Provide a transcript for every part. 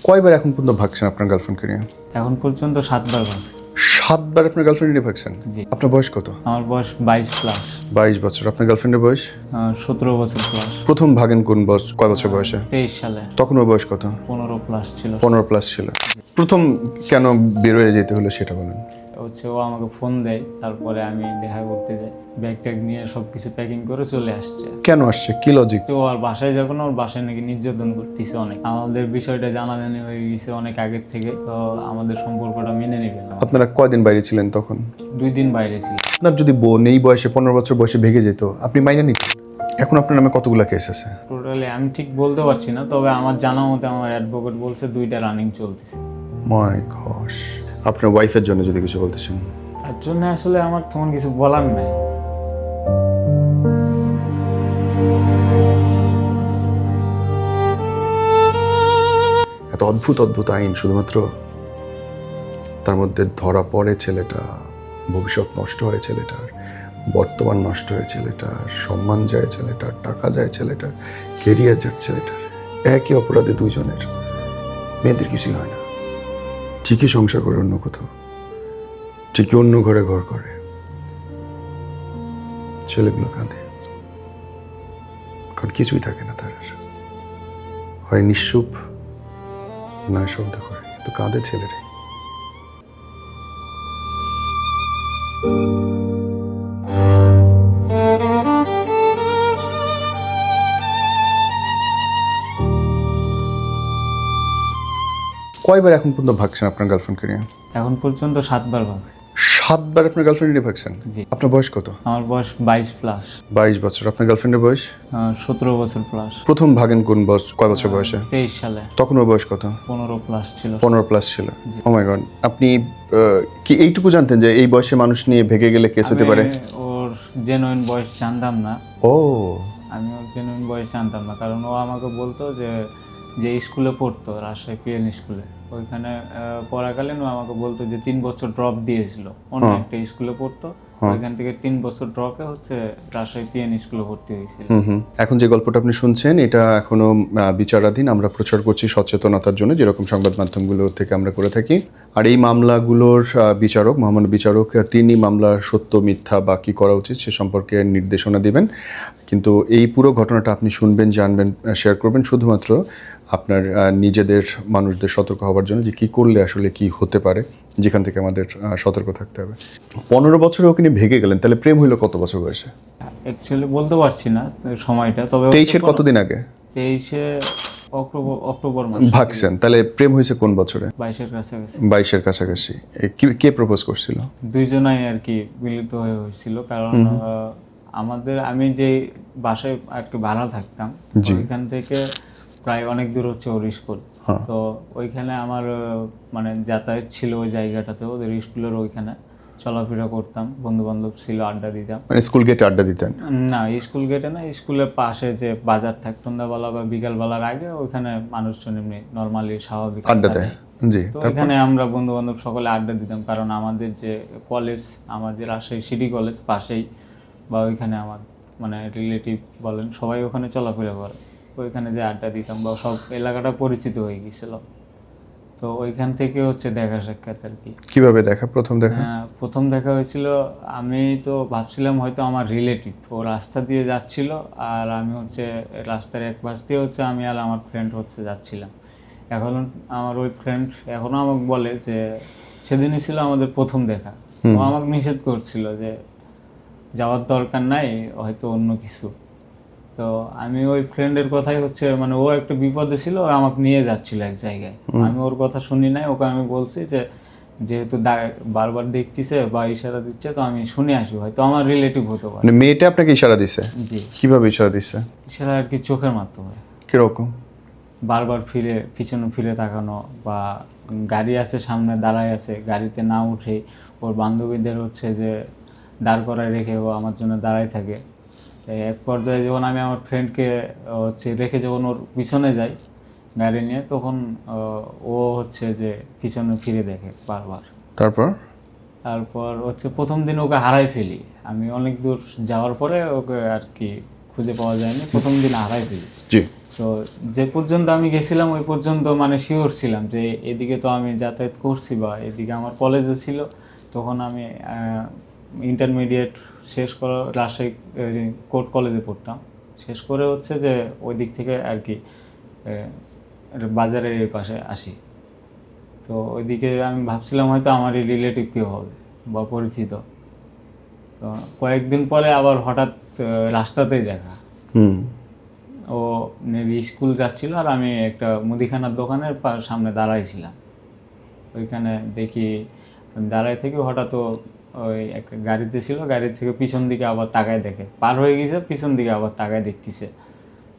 কয়বার এখন পর্যন্ত ভাগছেন আপনার গার্লফ্রেন্ডকে নিয়ে? এখন পর্যন্ত 7 বার ভাগছি। 7 বার আপনার গার্লফ্রেন্ড নিয়ে ভাগছেন? জি। আপনার বয়স কত? আমার বয়স 22 প্লাস। 22 বছর। আপনার গার্লফ্রেন্ডের বয়স? 17 বছর প্লাস। প্রথম ভাগেন কয় বছর বয়সে? 23 সালে। তখন ওর বয়স কত? 15 প্লাস ছিল। 15 প্লাস ছিল। প্রথম কেন বের হয়ে যেতে হলো সেটা বলেন। ও আমাকে ফোন দেয়, তারপরে আমি দেখা করতে যাই, ব্যাগ ট্যাগ নিয়ে সবকিছু প্যাকিং করে চলে আসছে। কেন আসছে, কি লজিক? তো আর বাসায় যাবো না, ওর বাসায় নাকি নির্যাতন করতেছে অনেক। আমাদের বিষয়টা জানাজানি হয়ে গেছে অনেক আগের থেকে, তো আমাদের সম্পর্কটা মেনে নেবে না। আপনারা কয়দিন বাইরে ছিলেন তখন? 2 দিন বাইরে ছিল। আপনার যদি বোন এই বয়সে 15 বছর বয়সে ভেগে যেত, আপনি মাইনে নিতেন? এখন আপনার নামে কতগুলো কেস আছে? টোটালি আমি ঠিক বলতে পারছি না, তবে আমার জানা মতে আমার অ্যাডভোকেট বলছে 2টা রানিং চলতেছে। মাই গশ। আপনার ওয়াইফের জন্য যদি কিছু বলতেছেন। তার জন্য আসলে আমার তেমন কিছু বলার নাই। এত অদ্ভুত অদ্ভুত আইন, শুধুমাত্র তার মধ্যে ধরা পড়ে ছেলেটা, ভবিষ্যৎ নষ্ট হয় ছেলেটার, বর্তমান নষ্ট হয় ছেলেটার, সম্মান যায় ছেলেটার, টাকা যায় ছেলেটার, কেরিয়ার যায় ছেলেটার। একই অপরাধে দুইজনের। মেয়েদের কিছুই হয় না, ঠিকই সংসার করে অন্য কোথাও, ঠিকই অন্য ঘরে ঘর করে। ছেলেগুলো কাঁদে, কারণ কিছুই থাকে না তার। হয় নিঃসুপ, নয় শব্দ করে, কিন্তু কাঁদে ছেলেরাই। কয়বার এখন পর্যন্ত ভাগছেন আপনার গার্লফ্রেন্ডকে নিয়ে? এখন পর্যন্ত 7 বার ভাগছি। 7 বার আপনার গার্লফ্রেন্ড নিয়ে ভাগছেন? জি। আপনার বয়স কত? আমার বয়স 22 প্লাস। 22 বছর। আপনার গার্লফ্রেন্ডের বয়স? 17 বছর প্লাস। প্রথম ভাগেন কয় বছর বয়সে? 23 সালে। তখন ওর বয়স কত? 15 প্লাস ছিল। 15 প্লাস ছিল। ও মাই গড। আপনি কি এইটুকু জানতেন যে এই বয়সে মানুষ নিয়ে ভেগে গেলে কেস হতে পারে? আমি ওর জেনুইন বয়স জানতাম না। ও, আমি ওর জেনুইন বয়স জানতাম না, কারণ ও আমাকে বলতো যে স্কুলে পড়তো, রাজশাহী পিএন স্কুলে, ওইখানে পড়াকালীন ও আমাকে বলতো যে 3 বছর ড্রপ দিয়েছিল, অন্য একটা স্কুলে পড়তো, ওইখান থেকে 3 বছর ড্রপে রাজশাহী পিএন স্কুলে ভর্তি হয়েছিল। এখন যে গল্পটা আপনি শুনছেন এটা এখনো বিচারাধীন। আমরা প্রচার করছি সচেতনতার জন্য, যেরকম সংবাদ মাধ্যমগুলো থেকে আমরা করে থাকি। আর এই মামলাগুলোর বিচারক, মহামান্য বিচারক, তিনি মামলার সত্য মিথ্যা বা কী করা উচিত সে সম্পর্কে নির্দেশনা দিবেন। কিন্তু এই পুরো ঘটনাটা আপনি শুনবেন, জানবেন, শেয়ার করবেন শুধুমাত্র আপনার নিজেদের মানুষদের সতর্ক হওয়ার জন্য, যে কী করলে আসলে কি হতে পারে, যেখান থেকে আমাদের সতর্ক থাকতে হবে। 15 বছরে ওকে নিয়ে ভেগে গেলেন, তাহলে প্রেম হইলো কত বছর বয়সে? অ্যাকচুয়ালি বলতে পারছি না সময়টা, তবে 23-এর কতদিন আগে? 23-এ অক্টোবর মাস ভাগছেন, তাহলে প্রেম হয়েছে কোন বছরে? 22-এর কাছাকাছি। 22-এর কাছাকাছি। কে প্রপোজ করছিল? দুইজনাই আর কি মিলিত হয়ে হয়েছিল, কারণ আমি যে বাসায় একটু ভাড়া থাকতাম, ওইখান থেকে প্রায় অনেক দূর হচ্ছে ওর স্কুল। তো ওইখানে আমার মানে যাতায়াত ছিল ওই জায়গাটাতে, ওদের স্কুলের ওইখানে চলাফেরা করতাম, বন্ধু বান্ধব ছিল, আড্ডা দিতাম। মানে স্কুল গেটে আড্ডা দিতেন? না, স্কুল গেটে না, স্কুলের পাশে যে বাজার থাকতো সন্ধ্যাবেলা বা বিকালবেলার আগে, ওইখানে মানুষজন এমনি নর্মালি স্বাভাবিক আড্ডা দেয়। জি। তো এখানে আমরা বন্ধু বান্ধব সকলে আড্ডা দিতাম, কারণ আমাদের যে কলেজ, আমাদের রাজশাহী সিটি কলেজ পাশেই, বা ওইখানে আমার মানে রিলেটিভ বলেন সবাই ওখানে চলাফেরা করে, ওইখানে যে আড্ডা দিতাম বা সব এলাকাটা পরিচিত হয়ে গিয়েছিল। তো ওইখান থেকে দেখা সাক্ষাৎ আর কি। কিভাবে দেখা, প্রথম দেখা? প্রথম দেখা হয়েছিল, আমি তো ভাবছিলাম হয়তো আমার রিলেটিভ, ও রাস্তা দিয়ে যাচ্ছিল, আর আমি রাস্তার এক পাশ দিয়ে আমি আর আমার ফ্রেন্ড যাচ্ছিলাম। এখন আমার ওই ফ্রেন্ড এখনও আমাকে বলে যে সেদিনই ছিল আমাদের প্রথম দেখা। ও আমাকে নিষেধ করছিল যে যাওয়ার দরকার নাই, হয়তো অন্য কিছু। তো আমি ওই ফ্রেন্ডের কথাই মানে ও একটা বিপদে ছিল, ও আমাকে নিয়ে যাচ্ছিল এক জায়গায়, আমি ওর কথা শুনি নাই। ওকে আমি বলছি যে যেহেতু বারবার দেখতেছে বা ইশারা দিচ্ছে, তো আমি শুনে আসি, হয়তো আমার রিলেটিভ হতে পারে। মানে মেয়েটা আপনাকে ইশারা দিছে? জি। কিভাবে ইশারা দিছে? ইশারা আর কি চোখের মাধ্যমে। কিরকম? বারবার পিছনে ফিরে তাকানো, বা গাড়ি আছে সামনে দাঁড়ায় আছে, গাড়িতে না উঠে ওর বান্ধবীদের যে দাঁড় করায় রেখে ও আমার জন্য দাঁড়ায় থাকে। এক পর্যায়ে যখন আমি আমার ফ্রেন্ডকে রেখে যখন ওর পিছনে যাই গাড়ি নিয়ে, তখন ও যে পিছনে ফিরে দেখে বারবার। তারপর প্রথম দিন ওকে হারাই ফেলি আমি, অনেক দূর যাওয়ার পরে ওকে আর কি খুঁজে পাওয়া যায়নি, প্রথম দিন হারাই ফেলি। জি। তো যে পর্যন্ত আমি গেছিলাম ওই পর্যন্ত মানে শিওর ছিলাম যে এদিকে তো আমি যাতায়াত করছি বা এদিকে আমার কলেজও ছিল। তখন আমি ইন্টারমিডিয়েট শেষ করে রাজশাহী কোর্ট কলেজে পড়তাম। শেষ করে হচ্ছে যে ওই দিক থেকে আর কি বাজারের এই পাশে আসি। তো ওইদিকে আমি ভাবছিলাম হয়তো আমারই রিলেটিভ কেউ হবে বা পরিচিত। তো কয়েকদিন পরে আবার হঠাৎ রাস্তাতেই দেখা। হুম। ও মেবি স্কুল যাচ্ছিল আর আমি একটা মুদিখানার দোকানের সামনে দাঁড়াইছিলাম। ওইখানে দেখি আমি দাঁড়াই থেকে হঠাৎ ও ওই একটা গাড়িতে ছিল, গাড়ি থেকে পিছন দিকে আবার তাকায় দেখে, পার হয়ে গেছে, পিছন দিকে আবার তাকায় দেখতেছে।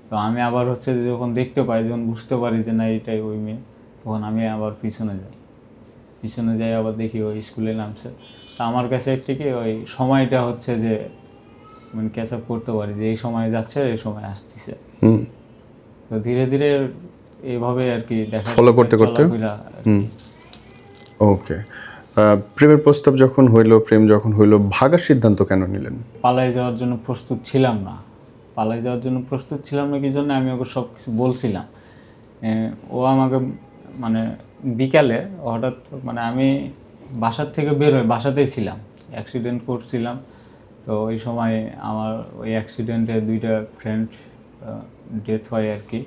তো আমি আবার হচ্ছে যে যখন দেখতে পাই, যখন বুঝতে পারি যে না এটাই ওই মেয়ে, তখন আমি আবার পিছনে যাই আবার দেখি ওই স্কুলে নামছে। তা আমার কাছে একটি কি ওই সময়টা হচ্ছে যে মানে ক্যাচ আপ করতে পারি যে এই সময় যাচ্ছে এই সময় আসতেছে। হুম। তো ধীরে ধীরে এইভাবে আর কি দেখা ফলো করতে করতে। হুম। ওকে। প্রেমের প্রস্তাব যখন হইলো, প্রেম যখন হইলো, ভাগার সিদ্ধান্ত কেন নিলেন? পালাই যাওয়ার জন্য প্রস্তুত ছিলাম না। পালাই যাওয়ার জন্য প্রস্তুত ছিলাম না কি জন্য, আমি ওকে সব কিছু বলছিলাম। ও আমাকে মানে বিকালে হঠাৎ মানে আমি বাসার থেকে বের হয়ে বাসাতেই ছিলাম, অ্যাক্সিডেন্ট করছিলাম। তো ওই সময় আমার ওই অ্যাক্সিডেন্টে 2টা ফ্রেন্ড ডেথ হয় আর কি।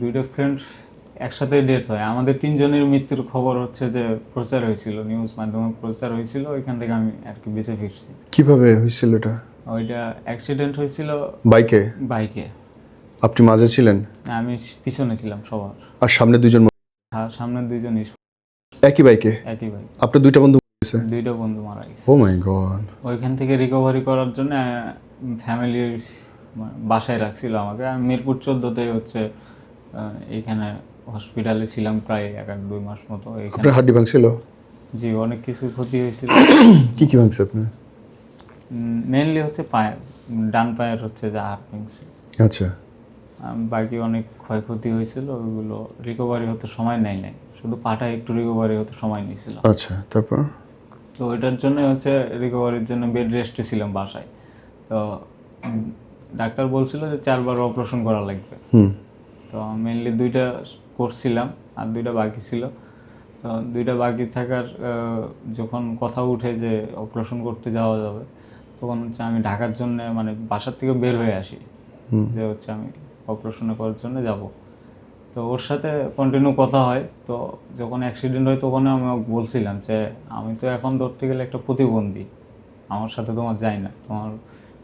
2টা ফ্রেন্ড একসাথে ডেথ হয়। আমাদের 3জনের মৃত্যুর খবর হচ্ছে যে প্রচার হয়েছিল, নিউজ মাধ্যমে প্রচার হয়েছিল। ওইখান থেকে আমি আর কি বেঁচে ফিরছি। কিভাবে হয়েছিল এটা? ওইটা অ্যাক্সিডেন্ট হয়েছিল বাইকে? বাইকে। আপনি মাঝে ছিলেন আমি পিছনে ছিলাম সবার। আর সামনে দুজন সামনের 2জন একই বাইকে? একই বাইক। আপনার দুইটা বন্ধু গেছে? 2টা বন্ধু মারা গেছে। ও মাই গড। ওইখান থেকে রিকভারি করার জন্য ফ্যামিলির বাসায় রাখছিল আমাকে। আমি মিরপুর 14-তে হচ্ছে এইখানে হসপিটালে ছিলাম প্রায় 1-2 মাস মতো। এখানে আপনার হাড্ডি ভাঙছিল? জি অনেক কিছু ক্ষতি হয়েছিল। কি কি ভাঙছে আপনার? মেনলি হচ্ছে পায়ের, ডান পায়ের হচ্ছে যে হাড় ভাঙছিল। আচ্ছা। বাকি অনেক ক্ষয়ক্ষতি হয়েছিল, ওইগুলো রিকভারি হতে সময় নেয় নাই, শুধু পাটা একটু রিকভারি হতে সময় নিয়েছিল। আচ্ছা, তারপর? তো ওইটার জন্য হচ্ছে রিকভারির জন্য বেড রেস্টে ছিলাম বাসায়। তো ডাক্তার বলছিল যে 4বার অপারেশন করা লাগবে। হুম। তো মেনলি 2টা করছিলাম আর 2টা বাকি ছিল। তো 2টা বাকি থাকার যখন কথা উঠে যে অপারেশন করতে যাওয়া যাবে, তখন হচ্ছে আমি ঢাকার জন্য মানে বাসার থেকে বের হয়ে আসি যে হচ্ছে আমি অপারেশনে করার জন্য যাব। তো ওর সাথে কন্টিনিউ কথা হয়। তো যখন অ্যাক্সিডেন্ট হয় তখন আমি ওকে বলছিলাম যে আমি তো এখন ধরতে গেলে একটা প্রতিবন্ধী, আমার সাথে তোমার যায় না, তোমার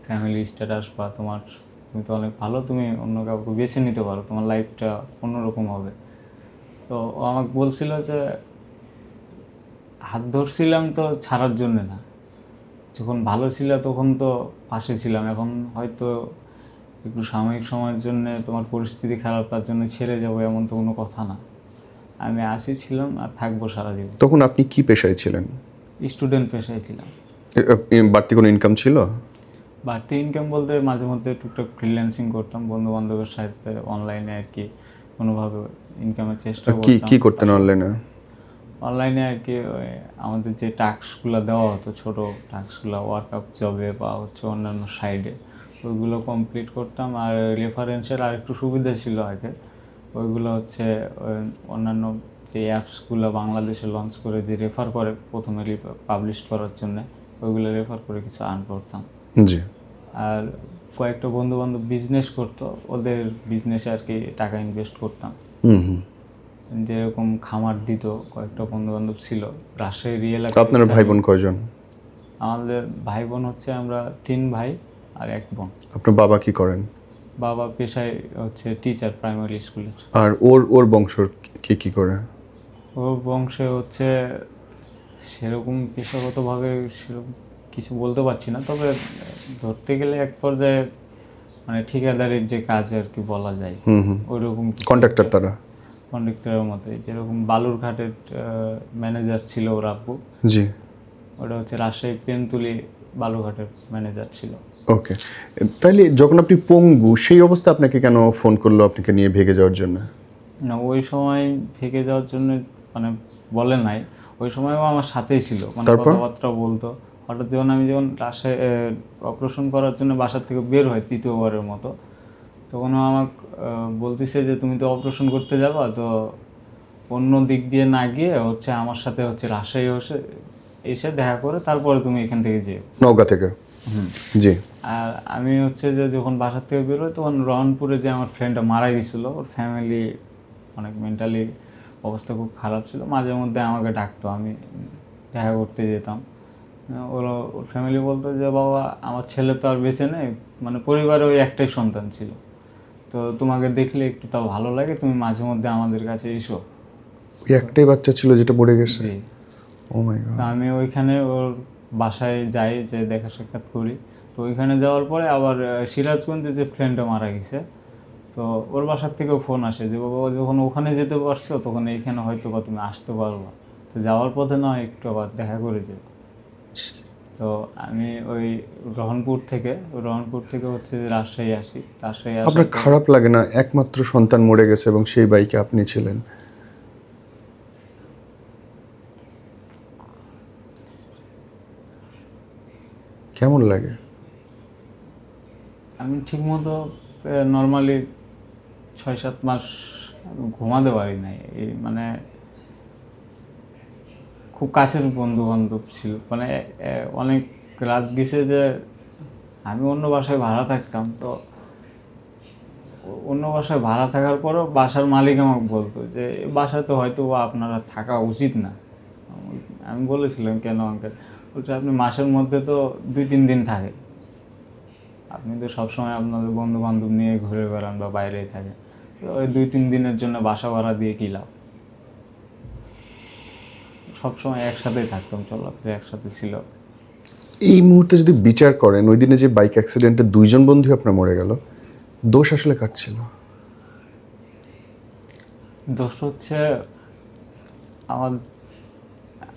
ফ্যামিলি স্ট্যাটাস বা তুমি তো অনেক ভালো, তুমি অন্য কাউকে বেছে নিতে পারো, তোমার লাইফটা অন্যরকম হবে। তো ও আমাকে বলছিল যে হাত ধরছিলাম তো ছাড়ার জন্য না, যখন ভালো ছিল তখন তো পাশে ছিলাম, এখন হয়তো একটু সাময়িক সময়ের জন্য তোমার পরিস্থিতি খারাপ, তার জন্য ছেড়ে যাবো এমন তো কোনো কথা না। আমি আসি ছিলাম আর থাকবো সারা জীবন। তখন আপনি কি পেশায় ছিলেন? স্টুডেন্ট পেশায় ছিলাম। বাড়তি কোনো ইনকাম ছিল? বাড়তি ইনকাম বলতে মাঝে মধ্যে টুকটাক ফ্রিল্যান্সিং করতাম, বন্ধু বান্ধবের সাথে অনলাইনে আর কি কোনোভাবে ইনকামের চেষ্টা কি করতাম। কি করতেন অনলাইনে? অনলাইনে আর কি ওই আমাদের যে টাস্কগুলো দেওয়া হতো, ছোটো টাস্কগুলো ওয়ার্কআপ জবে বা হচ্ছে অন্যান্য সাইডে, ওইগুলো কমপ্লিট করতাম। আর রেফারেন্সের আর একটু সুবিধা ছিল আগে, ওইগুলো হচ্ছে অন্যান্য যে অ্যাপসগুলো বাংলাদেশে লঞ্চ করে যে রেফার করে প্রথমে পাবলিশ করার জন্য, ওইগুলো রেফার করে কিছু আর্ন করতাম। জি। আর কয়েকটা বন্ধু বান্ধব বিজনেস করতো, ওদের বিজনেসে আর কি টাকা ইনভেস্ট করতাম। হুম হুম। যেরকম খামার দিত কয়েকটা বন্ধু বান্ধব ছিল রাজশাহী রিয়েল। আপনার ভাই বোন কয়জন? আমাদের ভাই বোন হচ্ছে আমরা 3 ভাই আর 1 বোন। আপনার বাবা কি করেন? বাবা পেশায় হচ্ছে টিচার প্রাইমারি স্কুলের। আর ওর ওর বংশ কি কি করে? ওর বংশে হচ্ছে সেরকম পেশাগতভাবে সেরকম কিছু বলতে পারছি না, তবে ধরতে গেলে এক পর্যায়ে মানে ঠিকাদারির যে কাজ আর কি বলা যায়, হুম হুম। ওইরকম কন্ট্রাক্টর তারা? কন্ডাক্টরের মতোই, যেরকম বালুরঘাটের ম্যানেজার ছিল ওর আব্বু, জি। ওটা হচ্ছে রাজশাহী পেনতুলি বালুরঘাটের ম্যানেজার ছিল। ওকে। তাইলে যখন আপনি পঙ্গু, সেই অবস্থা আপনাকে কেন ফোন করলো আপনাকে নিয়ে ভেগে যাওয়ার জন্য? না ওই সময় থেকে যাওয়ার জন্য মানে বলে নাই, ওই সময়ও আমার সাথেই ছিল, মানে তারপর? কথাবার্তা বলতো। হঠাৎ যখন রাজশাহী অপারেশন করার জন্য বাসার থেকে বের হয় 3য়বারের মতো, তখন ও আমাকে বলতেছে যে তুমি তো অপারেশন করতে যাবা, তো অন্য দিক দিয়ে না গিয়ে হচ্ছে আমার সাথে হচ্ছে রাজশাহী এসে দেখা করে তারপরে তুমি এখান থেকে যেও। নওগাঁ থেকে? হুম। জি। আর আমি হচ্ছে যে যখন বাসার থেকে বেরোই তখন রহনপুরে যে আমার ফ্রেন্ডটা মারা গেছিলো, ওর ফ্যামিলি অনেক মেন্টালি অবস্থা খুব খারাপ ছিল, মাঝে মধ্যে আমাকে ডাকতো, আমি দেখা করতে যেতাম। ওর ফ্যামিলি বলতো যে বাবা আমার ছেলে তো আর বেঁচে নেই, মানে পরিবারে ওই একটাই সন্তান ছিল, তো তোমাকে দেখলে একটু তাও ভালো লাগে, তুমি মাঝে মধ্যে আমাদের কাছে এসো। ওই একটাই বাচ্চা ছিল যেটা পড়ে গেছে? জি। ও মাই তো গড। আমি ওইখানে ওর বাসায় যাই, যে দেখা সাক্ষাৎ করি। তো ওইখানে যাওয়ার পরে আবার সিরাজগঞ্জে যে ফ্রেন্ডটা মারা গেছে, তো ওর বাসার থেকেও ফোন আসে যে বাবা যখন ওখানে যেতে পারছো তখন এইখানে হয়তো বা তুমি আসতে পারবা, তো যাওয়ার পথে না একটু আবার দেখা করে যাও। তো আমি ওই রহনপুর থেকে হচ্ছে যে রাজশাহী আসি। রাজশাহী আসার আপনার পর খারাপ লাগে না? একমাত্র সন্তান মরে গেছে এবং সেই বাইকে আপনি ছিলেন। কেমন লাগে? আমি ঠিকমতো নর্মালি 6-7 মাস ঘুমাতে পারি নাই। এই মানে খুব কাছের বন্ধু বান্ধব ছিল, মানে অনেক রাত গেছে যে আমি অন্য বাসায় ভাড়া থাকতাম, তো অন্য বাসায় ভাড়া থাকার পরও বাসার মালিক আমাকে বলতো যে "এই বাসায় তো হয়তো বা আপনারা থাকা উচিত না"। আমি বলেছিলাম কেন আঙ্কেল? বলছে আপনি মাসের মধ্যে তো 2-3 দিন থাকেন, আপনি তো সবসময় আপনাদের বন্ধু বান্ধব নিয়ে ঘুরে বেড়ান বা বাইরেই থাকেন, তো ওই 2-3 দিনের জন্য বাসা ভাড়া দিয়ে কী লাভ? সবসময় একসাথেই থাকতাম, চলাফেরা একসাথে ছিল। এই মুহূর্তে যদি বিচার করেন, ওই দিনে যে বাইক অ্যাক্সিডেন্টে 2 জন বন্ধু আপনার মরে গেল, দোষ আসলে কার ছিল? দোষ হচ্ছে আমার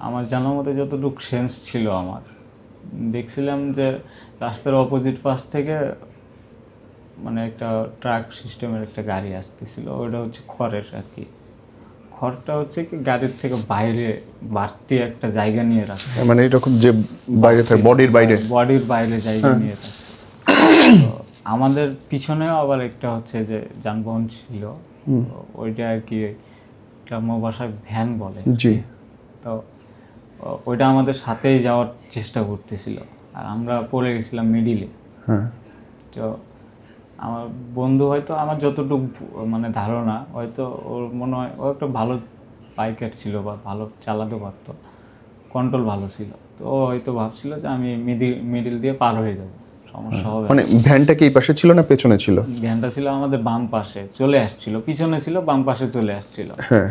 আমার জানার মতো যতটুকু সেন্স ছিল আমার, দেখছিলাম যে রাস্তার অপোজিট পাশ থেকে মানে একটা ট্রাক সিস্টেমের একটা গাড়ি আসতেছিল, ওটা হচ্ছে খড়ের আর কি। খড়টা হচ্ছে কি গাড়ির থেকে বাইরে বাড়তি একটা জায়গা নিয়ে রাখতো, মানে এরকম যে বাইরে থাকে, বডির বাইরে? বডির বাইরে জায়গা নিয়ে রাখতো। তো আমাদের পিছনেও আবার একটা হচ্ছে যে যানবাহন ছিল, তো ওইটা আর কি গ্রাম্য ভাষায় ভ্যান বলে। জি। তো ওইটা আমাদের সাথেই যাওয়ার চেষ্টা করতেছিল, আর আমরা পড়ে গেছিলাম মিডিলে। হ্যাঁ। তো আমার বন্ধু হয়তো আমার যতটুকু মানে ধারণা, হয়তো ওর মনে হয় ও একটা ভালো বাইকার ছিল বা ভালো চালাতে পারতো, কন্ট্রোল ভালো ছিল, তো ও হয়তো ভাবছিল যে আমি মিডিল দিয়ে পার হয়ে যাব, সমস্যা হবে না। মানে ভ্যানটা কি এই পাশে ছিল না পেছনে ছিল? ভ্যানটা ছিল আমাদের বাম পাশে চলে আসছিল, পিছনে ছিল বাম পাশে চলে আসছিল, হ্যাঁ।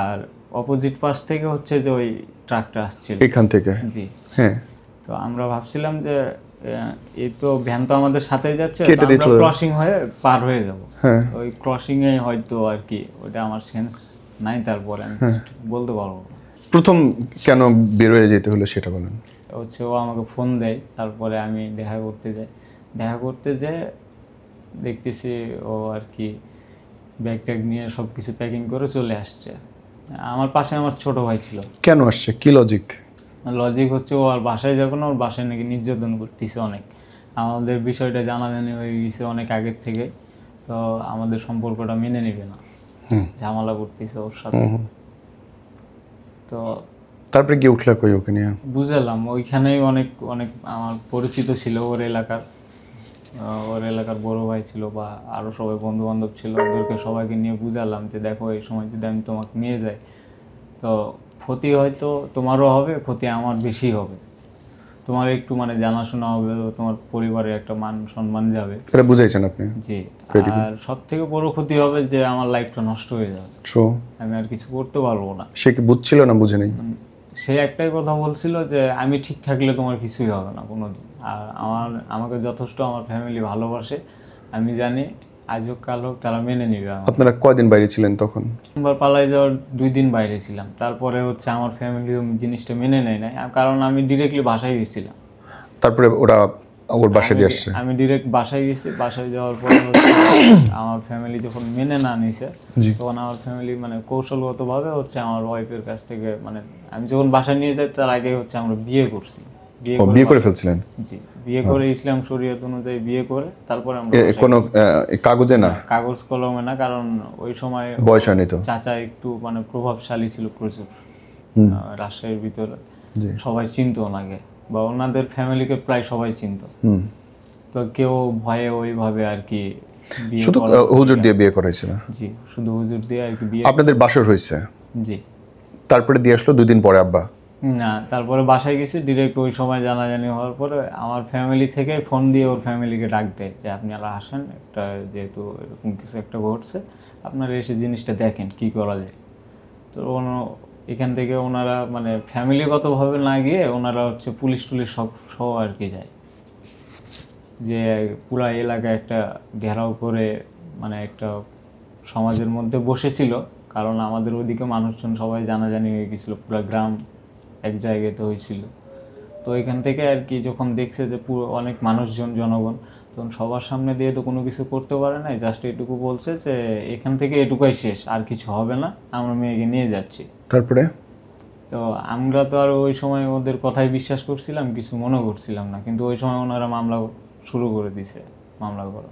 আর অপোজিট পাশ থেকে হচ্ছে যে ওই ট্রাকটা আসছিল। এখান থেকে? জি। হ্যাঁ। তো আমরা ভাবছিলাম যে এই তো ভ্যান তো আমাদের সাথেই যাচ্ছে, তো কেটে দিয়ে আমরা চলে যাবো। ক্রসিং হয়ে পার হয়ে যাব। হ্যাঁ। ওই ক্রসিংয়ে হয়তো আর কি, ওটা আমার সেন্স নাই, তারপরে আমি ঠিক বলতে পারবো না। প্রথম কেন বেরোয় যেতে হলো সেটা বলেন। হচ্ছে ও আমাকে ফোন দেয়, তারপরে আমি দেখা করতে যাই। দেখা করতে যেয়ে দেখতেছি ও আর কি ব্যাগ ট্যাগ নিয়ে সব কিছু প্যাকিং করে চলে আসছে। আমার পাশে আমার ছোট ভাই ছিল। কেন আসছে? কি লজিক? লজিক হচ্ছে ও আর বাসায় যাবে না, ওর বাসায় নাকি নির্যাতন করতেছে অনেক। আমাদের বিষয়টা জানাজানি হয়ে গেছে অনেক আগের থেকে, তো আমাদের সম্পর্কটা মেনে নেবে না, ঝামেলা করতেছে ওর সাথে। তো তারপরে গিয়ে উঠলা কই ওকে নিয়ে? বুঝালাম, ওইখানেই অনেক অনেক আমার পরিচিত ছিল ওর এলাকার বড় ভাই ছিল বা আরও সবাই বন্ধু বান্ধব ছিল, ওদেরকে সবাইকে নিয়ে বুঝালাম যে দেখো এই সময় যদি আমি তোমাকে নিয়ে যাই তো ক্ষতি হয়তো তোমারও হবে, ক্ষতি আমার বেশি হবে, তোমার একটু মানে জানাশোনা হবে, তোমার পরিবারের একটা মান সম্মান যাবে। এটা বুঝাইছেন আপনি? জি। আর সব থেকে বড় ক্ষতি হবে যে আমার লাইফটা নষ্ট হয়ে যাবে, ট্রু। আমি আর কিছু করতে পারবো না। সে কি বুঝছিল না বুঝে নেই? সে একটাই কথা বলছিল যে আমি ঠিক থাকলে তোমার কিছুই হবে না কোনোদিন, আর আমাকে যথেষ্ট আমার ফ্যামিলি ভালোবাসে, আমি জানি আজ হোক কাল হোক তারা মেনে নেবে আমার। আপনারা কয়দিন বাইরে ছিলেন তখন? একবার পালাই যাওয়ার 2 দিন বাইরে ছিলাম, তারপরে হচ্ছে আমার ফ্যামিলি জিনিসটা মেনে নেয় নাই, কারণ আমি ডিরেক্টলি বাসায় গেছিলাম। তারপরে ওরা ওর বাসায় দিয়ে আসছে? আমি ডিরেক্ট বাসায় গেছি, বাসায় যাওয়ার পরে হচ্ছে আমার ফ্যামিলি যখন মেনে না নিছে, জি। তখন আমার ফ্যামিলি মানে কৌশলগতভাবে হচ্ছে আমার ওয়াইফের কাছ থেকে, মানে আমি যখন বাসায় নিয়ে যাই তার আগে হচ্ছে আমরা বিয়ে করছি। বিয়ে করে ফেলছিলেন? জি, বিয়ে করে ইসলাম শরীয়ত অনুযায়ী বিয়ে করে তারপরে আমরা কোনো কাগজে না? কাগজ কলমে না, কারণ ওই সময় বয়স হয়নি তো? চাচা একটু মানে প্রভাবশালী ছিল প্রচুর রাজশাহীর ভিতরে, জি। সবাই চিনতো ওনাকে, বা ওনাদের ফ্যামিলিকে প্রায় সবাই চিনতো। তো কেউ ভয়ে ওইভাবে আর কি বিয়ে শুধু হুজুর দিয়ে বিয়ে করাইছিল? জি, শুধু হুজুর দিয়ে আর কি বিয়ে। আপনাদের বাসর হয়েছে? জি। তারপরে দিয়ে আসলো 2 দিন পরে আব্বা? না, তারপরে বাসায় গেছি ডিরেক্ট। ওই সময় জানাজানি হওয়ার পরে আমার ফ্যামিলি থেকে ফোন দিয়ে ওর ফ্যামিলিকে ডাক দেয় যে আপনারা আসেন, একটা যেহেতু এরকম কিছু একটা ঘটছে, আপনারা এসে জিনিসটা দেখেন কি করা যায়। তো এখান থেকে ওনারা মানে ফ্যামিলিগতভাবে না গিয়ে ওনারা হচ্ছে পুলিশ টুলিশ সব সহ আর কি যায়, যে পুরা এলাকায় একটা ঘেরাও করে মানে একটা সমাজের মধ্যে বসেছিল, কারণ আমাদের ওইদিকে মানুষজন সবাই জানাজানি হয়ে গেছিলো, পুরো গ্রাম এক জায়গাতে হয়েছিল। তো এখান থেকে আর কি যখন দেখছে যে পুরো অনেক মানুষজন জনগণ, তখন সবার সামনে দিয়ে তো কোনো কিছু করতে পারে নাই, জাস্ট এটুকু বলছে যে এখান থেকে এটুকুই শেষ, আর কিছু হবে না, আমরা মেয়েকে নিয়ে যাচ্ছি। তারপরে? তো আমরা তো আর ওই সময় ওদের কথাই বিশ্বাস করছিলাম, কিছু মনে করছিলাম না, কিন্তু ওই সময় ওনারা মামলা শুরু করে দিছে, মামলা করা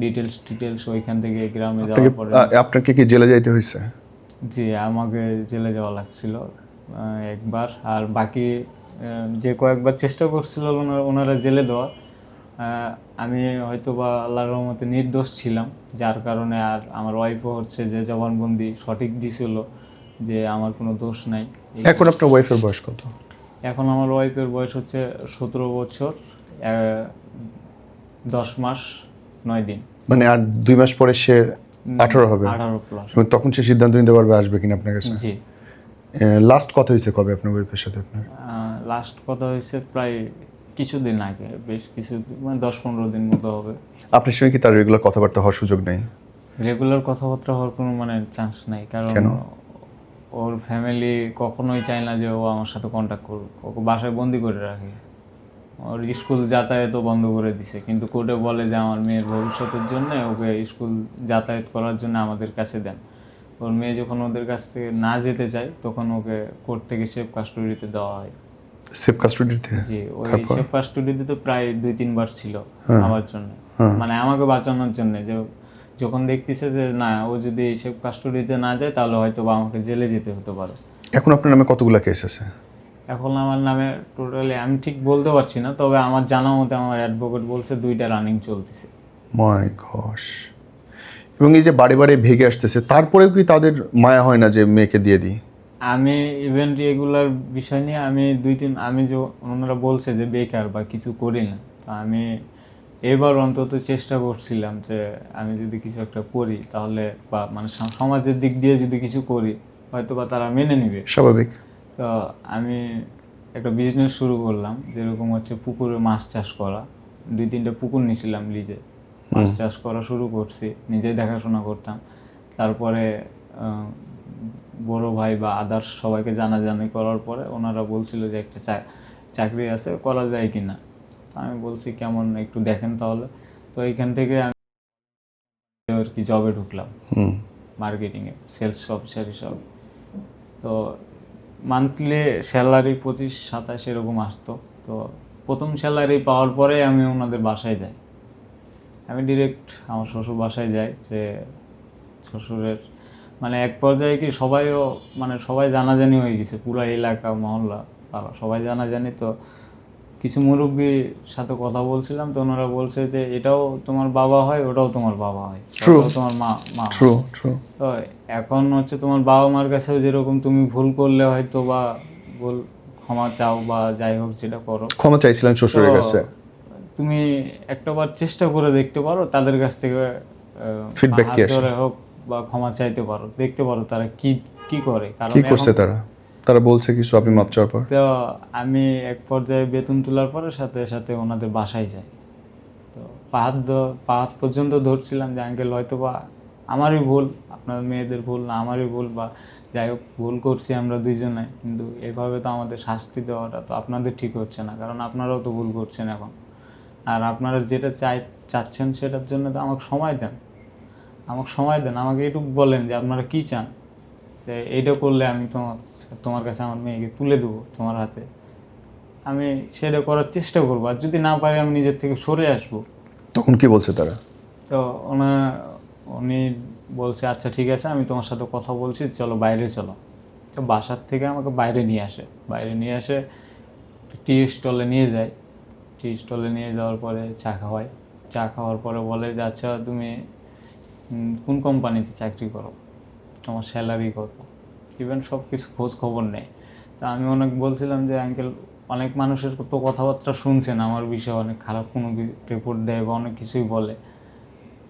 ডিটেলস ওইখান থেকে গ্রামে যাওয়ার পরে। আপনাকে কি জেলে যাইতে হয়েছে? জি, আমাকে জেলে যাওয়া লাগছিল একবার, আর বাকি যে কয়েকবার চেষ্টা করছিল ওনারা জেলে দেওয়ার, আমি হয়তো বা আল্লাহর রহমতে নির্দোষ ছিলাম, যার কারণে আর আমার ওয়াইফও হচ্ছে যে জবানবন্দি সঠিক দিছিল যে আমার কোনো দোষ নাই। এখন আপনার ওয়াইফের বয়স কত? এখন আমার ওয়াইফের বয়স হচ্ছে 17 বছর 10 মাস 9 দিন। মানে আর 2 মাস পরে সে 18 হবে? 18+। এবং তখন সে সিদ্ধান্ত নিতে পারবে আসবে কিনা আপনার কাছে? জি। লাস্ট কথা হয়েছে কবে আপনার ওয়াইফের সাথে আপনার? লাস্ট কথা হয়েছে প্রায় কিছুদিন আগে, বেশ কিছু মানে 10-15 দিন মতো হবে। আপনার সঙ্গে কি তার রেগুলার কথাবার্তা হওয়ার সুযোগ নেই? রেগুলার কথাবার্তা হওয়ার কোনো মানে চান্স নাই, কারণ ওর ফ্যামিলি কখনোই চায় না যে ও আমার সাথে কন্ট্যাক্ট করুক, ওকে বাসায় বন্দি করে রাখে, ওর স্কুল যাতায়াতও বন্ধ করে দিছে, কিন্তু কোর্টে বলে যে আমার মেয়ের ভবিষ্যতের জন্য ওকে স্কুল যাতায়াত করার জন্য আমাদের কাছে দেন। ওর মেয়ে যখন ওদের কাছ থেকে না যেতে চায় তখন ওকে কোর্ট থেকে সেফ কাস্টডিতে দেওয়া হয়। সেফ কাস্টডিতে? জি, ওই সেফ কাস্টডিতে তো প্রায় 2-3 বার ছিল আমার জন্য, মানে আমাকে বাঁচানোর জন্য, যে যখন দেখতেছে যে না ও যদি সেফ কাস্টডিতে না যায় তাহলে হয়তো বা আমাকে জেলে যেতে হতে পারে। এখন আপনার নামে কতগুলো কেস আছে? এখন আমার নামে টোটালি আমি ঠিক বলতে পারছি না, তবে আমার জানা মতে আমার অ্যাডভোকেট বলছে 2টা রানিং চলতেছে। মাই গশ। এবং এই যে বারে বারে ভেগে আসতেছে, তারপরেও কি তাদের মায়া হয় না যে মেয়েকে দিয়ে দিই? আমি ইভেন রেগুলার বিষয় নিয়ে আমি 2-3 আমি যে ওনারা বলছে যে বেকার বা কিছু করি না, তো আমি এবার অন্তত চেষ্টা করছিলাম যে আমি যদি কিছু একটা করি তাহলে, বা মানে সমাজের দিক দিয়ে যদি কিছু করি হয়তো বা তারা মেনে নেবে। স্বাভাবিক। তো আমি একটা বিজনেস শুরু করলাম, যেরকম হচ্ছে পুকুরে মাছ চাষ করা। 2-3টা পুকুর নিয়েছিলাম লিজে, মাছ চাষ করা শুরু করছি, নিজে দেখাশোনা করতাম। তারপরে বড় ভাই বা আদার্স সবাইকে জানাজানি করার পরে ওনারা বলছিল যে একটা চাকরি আছে, করা যায় কি না। আমি বলছি কেমন একটু দেখেন তাহলে। তো এইখান থেকে আমি আর কি জবে ঢুকলাম, মার্কেটিংয়ে, সেলস অফিসার হিসাবে। তো মান্থলি স্যালারি 25-27 এরকম আসতো। তো প্রথম স্যালারি পাওয়ার পরে আমি ওনাদের বাসায় যাই, আমি ডিরেক্ট আমার শ্বশুর বাসায় যাই, যে শ্বশুরের মানে এক পর্যায়ে কি সবাইও মানে সবাই জানাজানি হয়ে গেছে, পুরো এলাকা মহল্লা পাড়া সবাই জানাজানি। তো কিছু মুরব্বীর সাথে কথা বলছিলাম, তো ওনারা বলছে যে এটাও তোমার বাবা হয়, ওটাও তোমার বাবা হয়, ওটাও তোমার মা ট্রু ট্রু। তো এখন হচ্ছে তোমার বাবা মার কাছেও যেরকম তুমি ভুল করলে হয়তো বা ভুল ক্ষমা চাও বা যাই হোক যেটা করো, ক্ষমা চাইছিলেন শ্বশুরের কাছে? তুমি একটাবার চেষ্টা করে দেখতে পারো, তাদের কাছ থেকে ফিডব্যাক কি আসে? ধরে হোক বা ক্ষমা চাইতে পারো, দেখতে পারো তারা কি কি করে। কারণ কি করছে তারা? তারা বলছে কিছু আপনি মাপ চাওয়ার পর? তো আমি এক পর্যায়ে বেতন তোলার পরে সাথে সাথে ওনাদের বাসায় যাই। তো পাহাড় পর্যন্ত ধরছিলাম যে আঙ্কেল হয়তো বা আমারই ভুল, আপনার মেয়েদের ভুল না, আমারই ভুল, বা যাই হোক ভুল করছি আমরা দুইজনে, কিন্তু এভাবে তো আমাদের শাস্তি দেওয়াটা তো আপনাদের ঠিক হচ্ছে না, কারণ আপনারাও তো ভুল করছেন এখন। আর আপনারা যেটা চাচ্ছেন সেটার জন্য তো আমাকে সময় দেন, আমাকে এটুকু বলেন যে আপনারা কী চান, যে এইটা করলে আমি তোমার কাছে আমার মেয়েকে তুলে দেবো তোমার হাতে। আমি সেটা করার চেষ্টা করবো, আর যদি না পারি আমি নিজের থেকে সরে আসবো। তখন কি বলছে তারা? তো উনি বলছে আচ্ছা ঠিক আছে, আমি তোমার সাথে কথা বলছি, চলো বাইরে চলো। তো বাসার থেকে আমাকে বাইরে নিয়ে আসে টি স্টলে নিয়ে যায়। টি স্টলে নিয়ে যাওয়ার পরে চা খাওয়ার পরে বলে যে আচ্ছা তুমি কোন কোম্পানিতে চাকরি করো, তোমার স্যালারি কত, ইভেন সব কিছু খোঁজ খবর নেই। তা আমি অনেক বলছিলাম যে আঙ্কেল, অনেক মানুষের তো কথাবার্তা শুনছেন আমার বিষয়ে, অনেক খারাপ কোনো রিপোর্ট দেয় বা অনেক কিছুই বলে।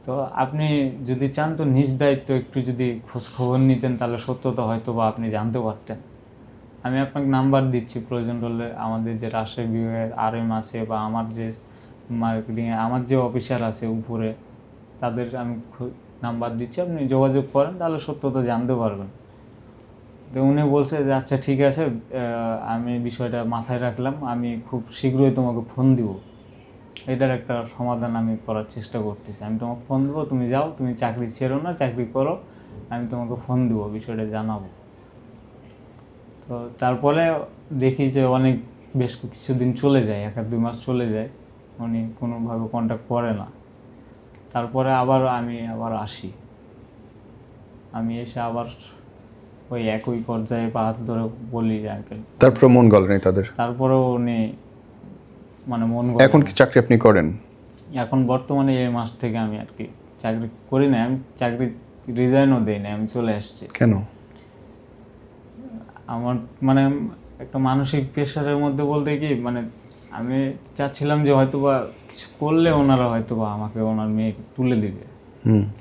তো আপনি যদি চান তো নিজ দায়িত্ব একটু যদি খোঁজ খবর নিতেন, তাহলে সত্যতা হয়তো বা আপনি জানতে পারতেন। আমি আপনাকে নাম্বার দিচ্ছি, প্রয়োজন হলে আমাদের যে রাজশাহী বিভাগের RM আছে বা আমার যে মার্কেটিংয়ে আমার যে অফিসার আছে উপরে, তাদের আমি নাম্বার দিচ্ছি, আপনি যোগাযোগ করেন, তাহলে সত্যতা জানতে পারবেন। তো উনি বলছে যে আচ্ছা ঠিক আছে, আমি বিষয়টা মাথায় রাখলাম, আমি খুব শীঘ্রই তোমাকে ফোন দিব, এটার একটা সমাধান আমি করার চেষ্টা করতেছি। আমি তোমাকে ফোন দেবো, তুমি যাও, তুমি চাকরি ছেড়ো না, চাকরি করো, আমি তোমাকে ফোন দেবো, বিষয়টা জানাবো। তো তারপরে দেখি যে বেশ কিছুদিন চলে যায়, 1-2 মাস চলে যায়, উনি কোনোভাবে কন্ট্যাক্ট করে না। তারপরে আমি আসি, আমি এসে আবার ওই একই পর্যায়ে পা হাত ধরে বলি যে আঙ্কেল। তারপরে মন গলে নাই তাদের? তারপরেও উনি মানে এখন কি চাকরি আপনি করেন? এখন বর্তমানে এই মাস থেকে আমি আর কি চাকরি করি না, আমি চাকরি রিজাইনও দিই না, আমি চলে আসছি। কেন? আমার মানে একটা মানসিক প্রেশারের মধ্যে বলতে কি, মানে আমি চাচ্ছিলাম যে হয়তোবা কিছু করলে ওনারা হয়তোবা আমাকে ওনার মেয়েকে তুলে দিবে,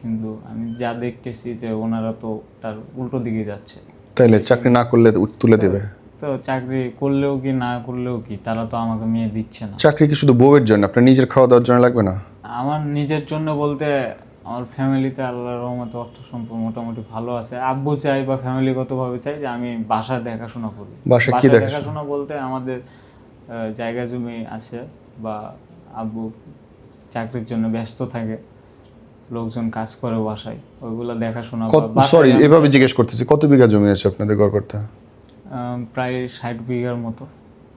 কিন্তু আমি যা দেখতেছি যে ওনারা তো তার উল্টো দিকে যাচ্ছে। তাইলে চাকরি না করলে তুলে দেবে? তো চাকরি করলেও কি না করলেও কি, তারা তো আমাকে মেয়ে দিচ্ছে না। চাকরি কি শুধু বউয়ের জন্য? আপনার নিজের খাওয়া দাওয়ার জন্য লাগবে না? আমার নিজের জন্য বলতে আমার ফ্যামিলিতে আল্লাহর রহমতে অর্থ সম্পদ মোটামুটি ভালো আছে। আব্বু চাই বা ফ্যামিলিগতভাবে চাই যে আমি বাসা দেখাশোনা করি। বাসা কি দেখাশোনা বলতে আমাদের জায়গা জমি আছে, বা আব্বু চাকরির জন্য ব্যস্ত থাকে, লোকজন কাজ করে বাসায়, ওইগুলো দেখাশোনা। সরি, এভাবে জিজ্ঞেস করতেছি, কত বিঘা জমি আছে আপনাদের গড়পড়তা? প্রায় 60 বিঘার মতো।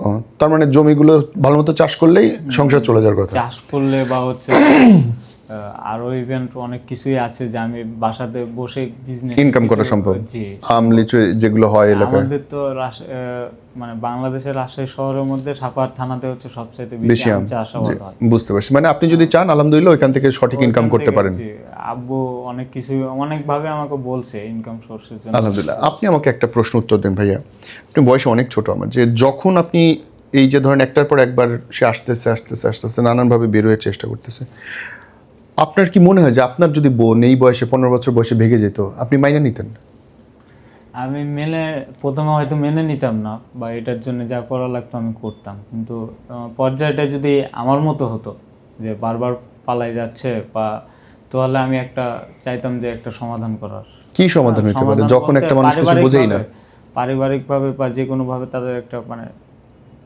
ও, তার মানে জমিগুলো ভালো মতো চাষ করলেই সংসার চলে যাওয়ার কথা। চাষ করলে বা হচ্ছে আরো ইভেন্ট অনেক কিছুই আছে যে আমি বাসাতে বসে বিজনেস ইনকাম করা সম্ভব। আম লিচু যেগুলো হয় এলাকায়। আমাদের তো মানে বাংলাদেশের রাজশাহী শহরের মধ্যে সাপাহার থানাতে হচ্ছে সবচাইতে বেশি আম চাষাবাদ হয়। বুঝতে পারছি, মানে আপনি যদি চান আলহামদুলিল্লাহ ওইখান থেকে সঠিক ইনকাম করতে পারেন। আব্বু অনেক কিছু অনেকভাবে আমাকে বলছে ইনকাম সোর্সের জন্য। আলহামদুলিল্লাহ। আপনি আমাকে একটা প্রশ্ন উত্তর দেন ভাইয়া, আপনি বয়সে অনেক ছোট আমার, যে যখন আপনি এই যে ধরেন একটার পর একবার সে আসতেছে নানানভাবে বের হয়ে চেষ্টা করতেছে, আপনার কি মনে হয় যে আপনার যদি বোন এই বয়সে 15 বছর বয়সে ভেগে যেত, আপনি মাইনে নিতেন? আমি প্রথমে হয়তো মেনে নিতাম না, বা এটার জন্য যা করা লাগতো আমি করতাম, কিন্তু পর্যায়টা যদি আমার মতো হতো যে বারবার পালাই যাচ্ছে, বা তাহলে আমি চাইতাম যে একটা সমাধান করার। কি সমাধান হতে পারে যখন একটা মানুষ কিছু বোঝেই না? পারিবারিকভাবে বা যে কোনোভাবে তাদের একটা মানে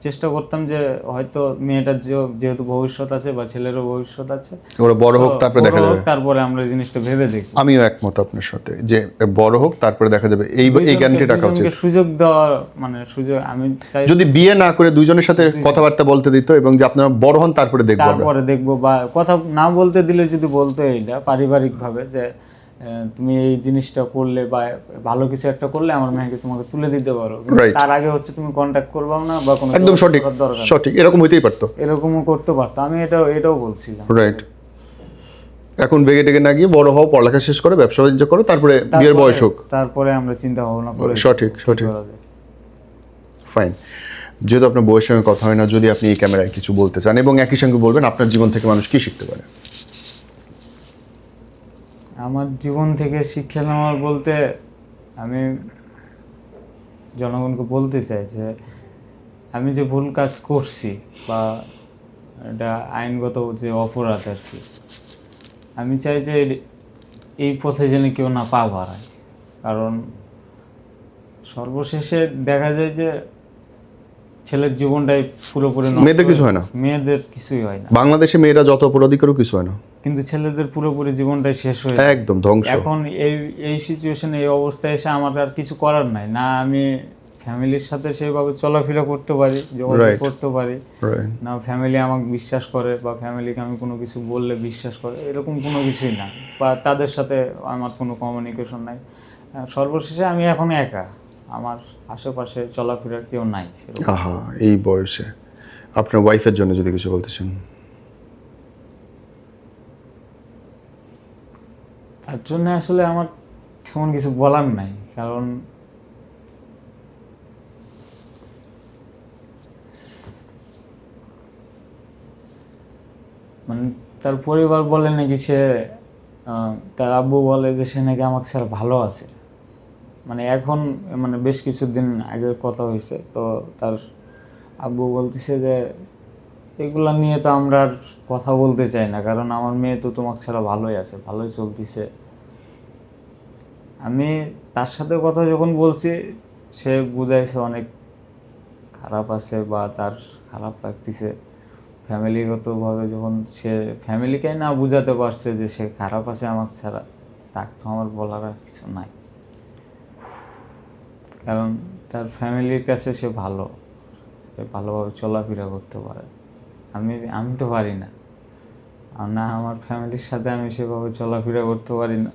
চেষ্টা করতাম যে হয়তো মেয়েটার যেহেতু ভবিষ্যৎ আছে বা ছেলেরও ভবিষ্যৎ আছে, ওরা বড় হোক তারপরে দেখা যাবে, তারপরে আমরা জিনিসটা ভেবে দেখব। আমিও একমত আপনার সাথে যে বড় হোক তারপরে দেখা যাবে, এই গ্যারান্টি রাখা উচিত। সুযোগ দেওয়া মানে সুযোগ আমি চাই, যদি বিয়ে না করে দুইজনের সাথে কথাবার্তা বলতে দিত এবং যে আপনারা বড় হন তারপরে দেখবো, বা কথা না বলতে দিলে যদি বলতো এইটা পারিবারিকভাবে যে তুমি এই জিনিসটা করলে বা ভালো কিছু একটা করলে আমার মেয়েকে তোমাকে তুলে দিতে পারো, তার আগে হচ্ছে তুমি কন্ট্যাক্ট করবাও না বা কোনো একদম সঠিক এরকম হইতেই পারতো, এরকমও করতে পারতো। আমি এটাও বলছিলাম। রাইট। এখন বেগে টেগে না গিয়ে বড় হও, পড়ালেখা শেষ করে ব্যবসা বাণিজ্য করো, তারপরে বিয়ের বয়স হোক, তারপরে আমরা চিন্তা ভাবনা করি। সঠিক ফাইন। যেহেতু আপনার বউয়ের সঙ্গে কথা হয় না, যদি আপনি এই ক্যামেরায় কিছু বলতে চান এবং একই সঙ্গে বলবেন আপনার জীবন থেকে মানুষ কি শিখতে পারে? আমার জীবন থেকে শিক্ষা নেওয়ার বলতে আমি জনগণকে বলতে চাই যে আমি যে ভুল কাজ করছি বা এটা আইনগত যে অপরাধ আর কি, আমি চাই যে এই পথে যেন কেউ না পা বাড়ায়। কারণ সর্বশেষে দেখা যায় যে ছেলের জীবনটাই পুরোপুরি নষ্ট, মেয়েদের কিছু হয় না, মেয়েদের কিছুই হয় না। বাংলাদেশে মেয়েরা যত অপরাধী করেও কিছু হয় না, কিন্তু ছেলেদের পুরোপুরি জীবনটাই শেষ হয়ে একদম ধ্বংস। এখন এই সিচুয়েশনে এই অবস্থায় এসে আমার আর কিছু করার নাই, না আমি ফ্যামিলির সাথে সেইভাবে চলাফেরা করতে পারি, যোগাযোগ Right. করতে পারি, রাইট। না ফ্যামিলি আমাকে বিশ্বাস করে বা ফ্যামিলিকে আমি কোনো কিছু বললে বিশ্বাস করে, এরকম কোনো কিছুই না, বা তাদের সাথে আমার কোনো কমিউনিকেশন নাই। সর্বশেষে আমি এখন একা, আমার আশেপাশে চলাফেরার কেউ নাই সেরকম। আহা, এই বয়সে আপনার ওয়াইফের জন্য যদি কিছু বলতে চান। তার জন্য আসলে আমার তেমন কিছু বলার নাই, কারণ মানে তার পরিবার বলে নাকি সে, তার আব্বু বলে যে সে নাকি আমাকে ছাড়া ভালো আছে। মানে এখন, মানে বেশ কিছুদিন আগের কথা হয়েছে, তো তার আব্বু বলতেছে যে এগুলা নিয়ে তো আমরা আর কথা বলতে চাই না, কারণ আমার মেয়ে তো তোমাকে ছাড়া ভালোই আছে, ভালোই চলতেছে। আমি তার সাথে কথা যখন বলছি, সে বুঝাইছে অনেক খারাপ আছে বা তার খারাপ লাগতেছে। ফ্যামিলিগতভাবে যখন সে ফ্যামিলিকে না বুঝাতে পারছে যে সে খারাপ আছে আমাকে ছাড়া, তাকে তো আমার বলার আর কিছু নাই, কারণ তার ফ্যামিলির কাছে সে ভালো, সে ভালোভাবে চলাফেরা করতে পারে। আমি তো পারি না, আর না আমার ফ্যামিলির সাথে আমি সেভাবে চলাফেরা করতে পারি না।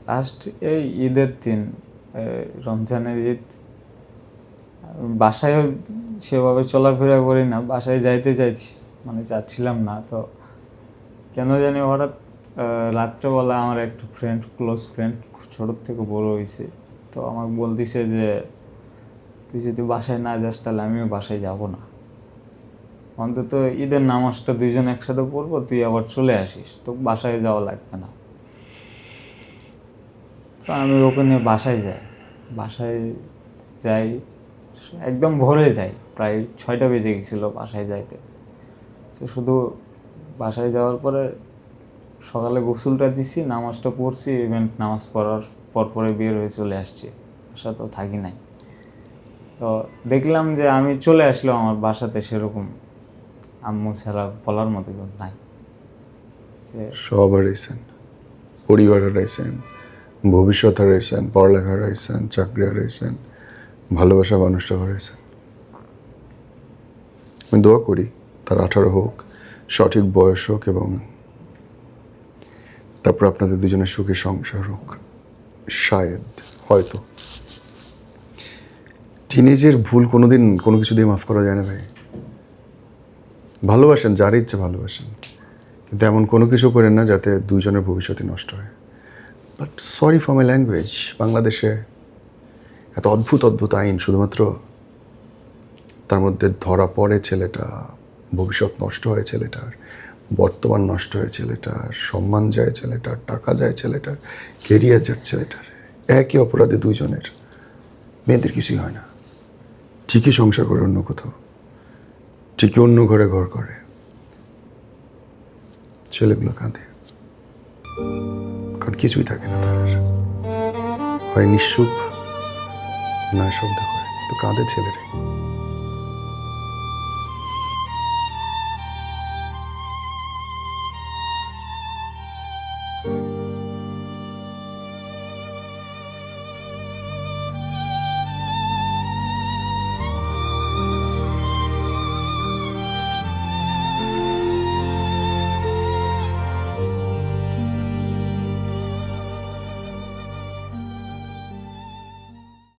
লাস্ট এই ঈদের দিন, রমজানের ঈদ, বাসায়ও সেভাবে চলাফেরা করি না, বাসায় মানে যাচ্ছিলাম না, তো কেন জানি হঠাৎ রাত্রেবেলা আমার একটু ফ্রেন্ড, ক্লোজ ফ্রেন্ড, ছোটোর থেকে বড় হয়েছে, তো আমাকে বলতেছে যে তুই যদি বাসায় না যাস তাহলে আমিও বাসায় যাব না, অন্তত ঈদের নামাজটা দুইজন একসাথে পড়বো, তুই আবার চলে আসিস, তো বাসায় যাওয়া লাগবে না। তো আমি ওকে নিয়ে বাসায় যাই, একদম ভোরে যাই, প্রায় 6টা বেজে গেছিলো বাসায় যাইতে। তো শুধু বাসায় যাওয়ার পরে সকালে গোসলটা দিছি, নামাজটা পড়ছি, ইভেন্ট নামাজ পড়ার পরে বের হয়ে চলে আসছি, বাসা তো থাকি নাই। তো দেখলাম যে আমি চলে আসলাম আমার বাসাতে, সেরকম আম্মু ছাড়া বলার মতো কেউ নাই। সব হারাইছেন, পরিবার হারাইছেন, ভবিষ্যৎ হারাইছেন, পড়ালেখা হারাইছেন, চাকরি হারাইছেন, ভালোবাসা মানুষটা হারাইছেন। আমি দোয়া করি তার 18 হোক, সঠিক বয়স হোক, এবং তারপর আপনাদের দুজনের সুখে সংসার হোক। শায়দ, হয়তো টিনেজের ভুল কোনোদিন কোনো কিছু দিয়ে মাফ করা যায় না ভাই। ভালোবাসেন যার ইচ্ছে ভালোবাসেন, কিন্তু এমন কোনো কিছু করেন না যাতে দুইজনের ভবিষ্যৎই নষ্ট হয়। But sorry for my language, বাংলাদেশে এত অদ্ভুত অদ্ভুত আইন, শুধুমাত্র তার মধ্যে ধরা পড়ে ছেলেটা, ভবিষ্যৎ নষ্ট হয় ছেলেটার, বর্তমান নষ্ট হয় ছেলেটার, সম্মান যায় ছেলেটার, টাকা যায় ছেলেটার, কেরিয়ার যায় ছেলেটার। একই অপরাধে দুইজনের, মেয়েদের কিছুই হয় না, ঠিকই সংসার করে অন্য কোথাও, ঠিকই অন্য ঘরে ঘর করে, ছেলেগুলো কাঁদে, কারণ কিছুই থাকে না তাদের, হয় নিঃসুপ না শব্দ করে, তো কাঁদে ছেলেরাই।